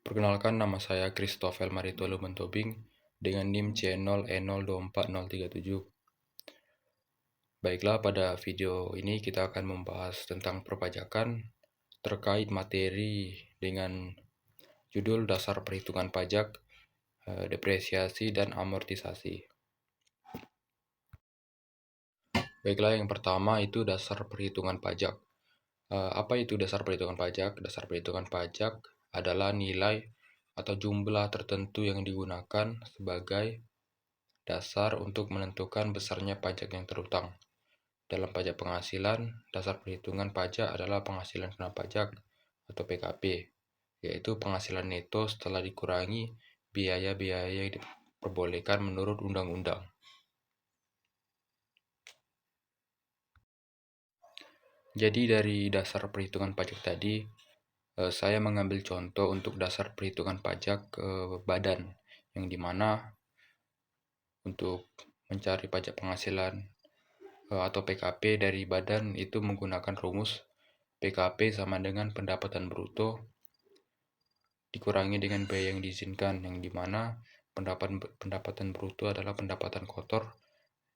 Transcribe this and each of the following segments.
Perkenalkan, nama saya Christopher Maritolo Mentobing dengan NIM C0E024037. Baiklah, pada video ini kita akan membahas tentang perpajakan terkait materi dengan judul Dasar Perhitungan Pajak, Depresiasi dan Amortisasi. Baiklah, yang pertama itu dasar perhitungan pajak. Apa itu dasar perhitungan pajak? Dasar perhitungan pajak adalah nilai atau jumlah tertentu yang digunakan sebagai dasar untuk menentukan besarnya pajak yang terutang. Dalam pajak penghasilan, dasar perhitungan pajak adalah penghasilan kena pajak atau PKP, yaitu penghasilan neto setelah dikurangi biaya-biaya yang diperbolehkan menurut undang-undang. Jadi dari dasar perhitungan pajak tadi, saya mengambil contoh untuk dasar perhitungan pajak badan, yang dimana untuk mencari pajak penghasilan atau PKP dari badan itu menggunakan rumus PKP sama dengan pendapatan bruto dikurangi dengan biaya yang diizinkan, yang dimana pendapatan bruto adalah pendapatan kotor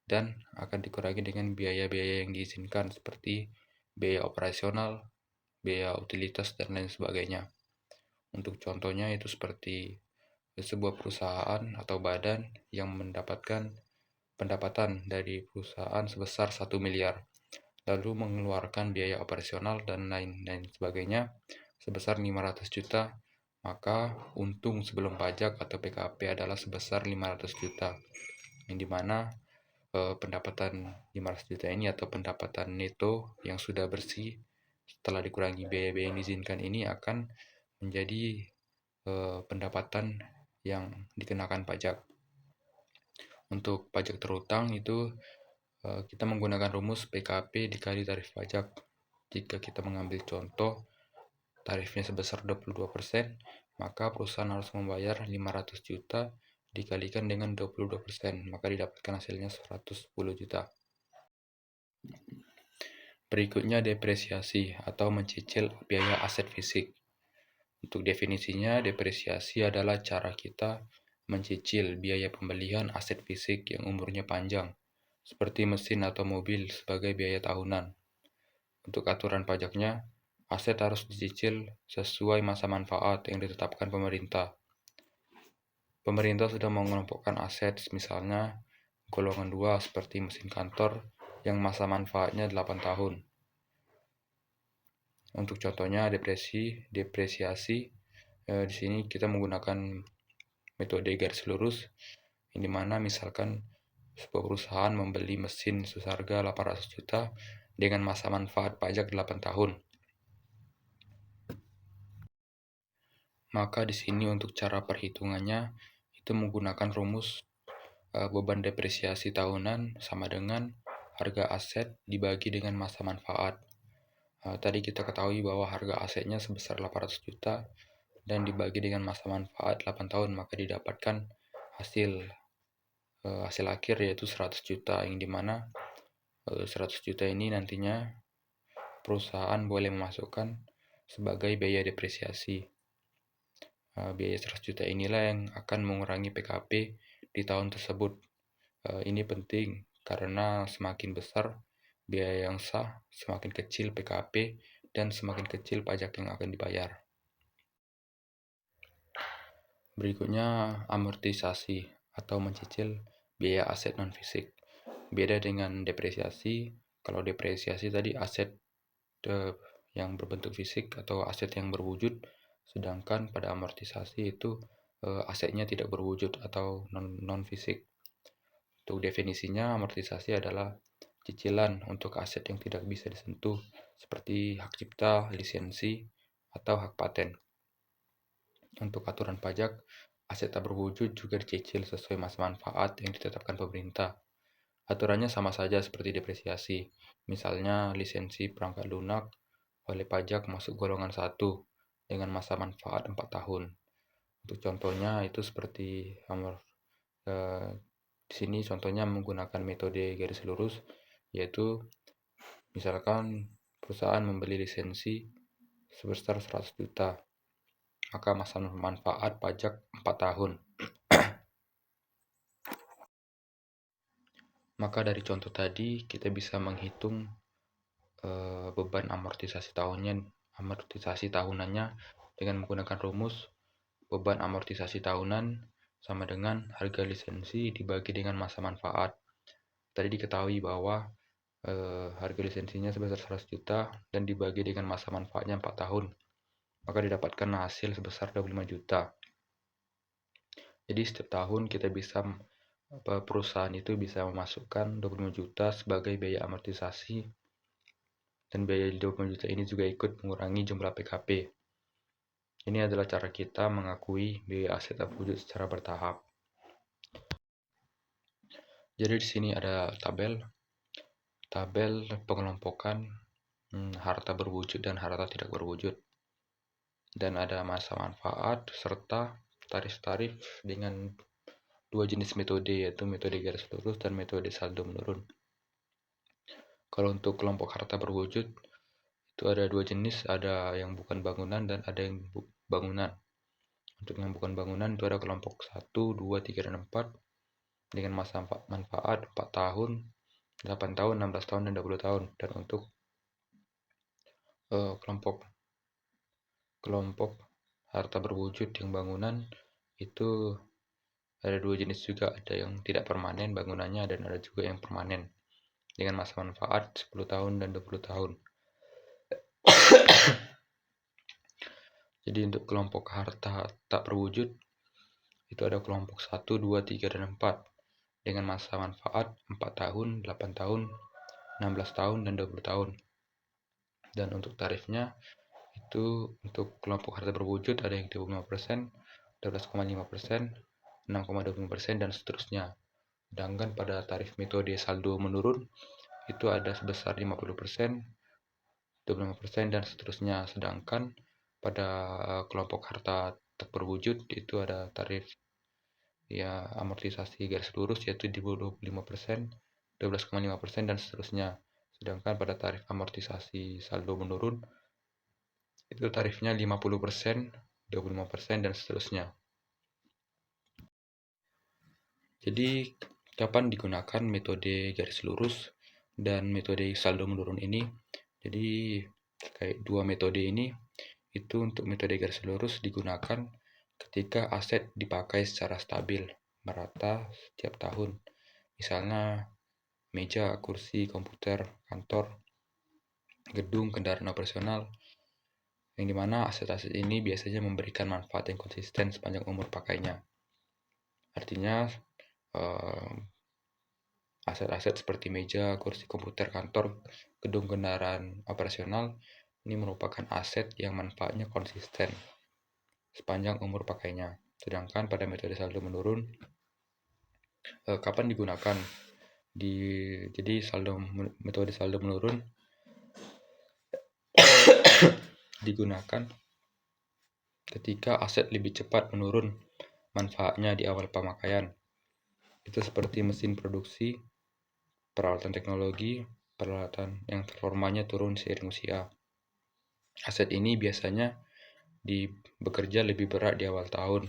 dan akan dikurangi dengan biaya-biaya yang diizinkan seperti biaya operasional, biaya utilitas, dan lain sebagainya. Untuk contohnya itu seperti sebuah perusahaan atau badan yang mendapatkan pendapatan dari perusahaan sebesar 1 miliar, lalu mengeluarkan biaya operasional dan lain-lain sebagainya sebesar 500 juta, maka untung sebelum pajak atau PKP adalah sebesar 500 juta, yang dimana pendapatan 500 juta ini atau pendapatan neto yang sudah bersih setelah dikurangi biaya-biaya yang diizinkan ini akan menjadi pendapatan yang dikenakan pajak. Untuk pajak terutang itu kita menggunakan rumus PKP dikali tarif pajak. Jika kita mengambil contoh tarifnya sebesar 22%, maka perusahaan harus membayar 500 juta dikalikan dengan 22%, maka didapatkan hasilnya 110 juta. Berikutnya depresiasi atau mencicil biaya aset fisik. Untuk definisinya, depresiasi adalah cara kita mencicil biaya pembelian aset fisik yang umurnya panjang, seperti mesin atau mobil sebagai biaya tahunan. Untuk aturan pajaknya, aset harus dicicil sesuai masa manfaat yang ditetapkan pemerintah. Pemerintah sudah mengelompokkan aset, misalnya golongan 2 seperti mesin kantor yang masa manfaatnya 8 tahun. Untuk contohnya depresiasi, di sini kita menggunakan metode garis lurus, yang dimana misalkan sebuah perusahaan membeli mesin seharga 800 juta dengan masa manfaat pajak 8 tahun. Maka di sini untuk cara perhitungannya itu menggunakan rumus beban depresiasi tahunan sama dengan harga aset dibagi dengan masa manfaat. Tadi kita ketahui bahwa harga asetnya sebesar 800 juta dan dibagi dengan masa manfaat 8 tahun, maka didapatkan hasil akhir yaitu 100 juta, yang dimana 100 juta ini nantinya perusahaan boleh memasukkan sebagai biaya depresiasi. Biaya 100 juta inilah yang akan mengurangi PKP di tahun tersebut. Ini penting karena semakin besar biaya yang sah, semakin kecil PKP dan semakin kecil pajak yang akan dibayar. Berikutnya amortisasi atau mencicil biaya aset non-fisik. Beda dengan depresiasi. Kalau depresiasi tadi aset yang berbentuk fisik atau aset yang berwujud, sedangkan pada amortisasi itu asetnya tidak berwujud atau non-fisik. Untuk definisinya, amortisasi adalah cicilan untuk aset yang tidak bisa disentuh seperti hak cipta, lisensi, atau hak paten. Untuk aturan pajak, aset tak berwujud juga dicicil sesuai masa manfaat yang ditetapkan pemerintah. Aturannya sama saja seperti depresiasi. Misalnya lisensi perangkat lunak oleh pajak masuk golongan 1 dengan masa manfaat 4 tahun. Untuk contohnya itu seperti di sini contohnya menggunakan metode garis lurus, yaitu misalkan perusahaan membeli lisensi sebesar 100 juta. maka masa manfaat pajak 4 tahun. Maka dari contoh tadi kita bisa menghitung beban amortisasi tahunannya dengan menggunakan rumus beban amortisasi tahunan sama dengan harga lisensi dibagi dengan masa manfaat. Tadi diketahui bahwa harga lisensinya sebesar 100 juta dan dibagi dengan masa manfaatnya 4 tahun, maka didapatkan hasil sebesar 25 juta. Jadi setiap tahun perusahaan itu bisa memasukkan 25 juta sebagai biaya amortisasi, dan biaya 25 juta ini juga ikut mengurangi jumlah PKP. Ini adalah cara kita mengakui biaya aset terwujud secara bertahap. Jadi di sini ada tabel pengelompokan harta berwujud dan harta tidak berwujud. Dan ada masa manfaat serta tarif-tarif dengan dua jenis metode, yaitu metode garis lurus dan metode saldo menurun. Kalau untuk kelompok harta berwujud itu ada dua jenis, ada yang bukan bangunan dan ada yang bangunan. Untuk yang bukan bangunan itu ada kelompok 1, 2, 3, dan 4 dengan masa manfaat 4 tahun, 8 tahun, 16 tahun, dan 20 tahun. Dan untuk kelompok harta berwujud yang bangunan itu ada dua jenis juga, ada yang tidak permanen bangunannya dan ada juga yang permanen dengan masa manfaat 10 tahun dan 20 tahun. Jadi untuk kelompok harta tak berwujud itu ada kelompok 1, 2, 3, dan 4 dengan masa manfaat 4 tahun, 8 tahun, 16 tahun, dan 20 tahun. Dan untuk tarifnya itu untuk kelompok harta berwujud ada yang 25%, 12,5%, 6,25%, dan seterusnya. Sedangkan pada tarif metode saldo menurun itu ada sebesar 50%, 25%, dan seterusnya. Sedangkan pada kelompok harta tak berwujud itu ada tarif amortisasi garis lurus yaitu di 25%, 12,5%, dan seterusnya. Sedangkan pada tarif amortisasi saldo menurun itu tarifnya 50%, 25%, dan seterusnya. Jadi kapan digunakan metode garis lurus dan metode saldo menurun ini? Jadi kayak dua metode ini itu untuk metode garis lurus digunakan ketika aset dipakai secara stabil, merata setiap tahun. Misalnya meja, kursi, komputer, kantor, gedung, kendaraan operasional, yang dimana aset-aset ini biasanya memberikan manfaat yang konsisten sepanjang umur pakainya. Artinya aset-aset seperti meja, kursi, komputer, kantor, gedung, kendaraan operasional ini merupakan aset yang manfaatnya konsisten sepanjang umur pakainya. Sedangkan pada metode saldo menurun, kapan digunakan? Jadi metode saldo menurun digunakan ketika aset lebih cepat menurun manfaatnya di awal pemakaian. Itu seperti mesin produksi, peralatan teknologi, peralatan yang performanya turun seiring usia. Aset ini biasanya bekerja lebih berat di awal tahun,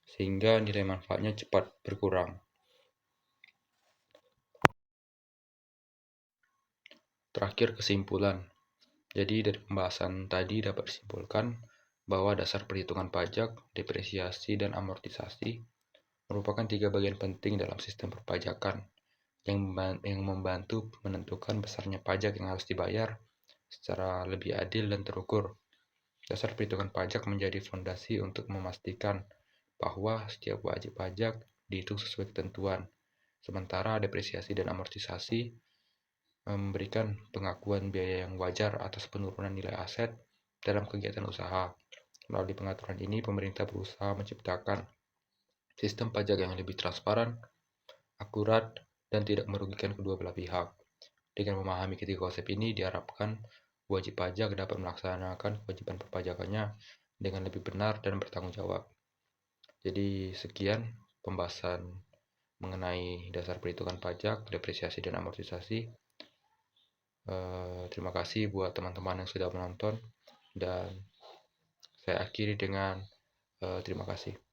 sehingga nilai manfaatnya cepat berkurang. Terakhir, kesimpulan. Jadi dari pembahasan tadi dapat disimpulkan bahwa dasar perhitungan pajak, depresiasi, dan amortisasi merupakan 3 bagian penting dalam sistem perpajakan yang membantu menentukan besarnya pajak yang harus dibayar secara lebih adil dan terukur. Dasar perhitungan pajak menjadi fondasi untuk memastikan bahwa setiap wajib pajak dihitung sesuai ketentuan, sementara depresiasi dan amortisasi memberikan pengakuan biaya yang wajar atas penurunan nilai aset dalam kegiatan usaha. Melalui pengaturan ini, pemerintah berusaha menciptakan sistem pajak yang lebih transparan, akurat, dan tidak merugikan kedua belah pihak. Dengan memahami ketiga konsep ini, diharapkan wajib pajak dapat melaksanakan kewajiban perpajakannya dengan lebih benar dan bertanggung jawab. Jadi sekian pembahasan mengenai dasar perhitungan pajak, depresiasi, dan amortisasi. Terima kasih buat teman-teman yang sudah menonton, dan saya akhiri dengan Terima kasih.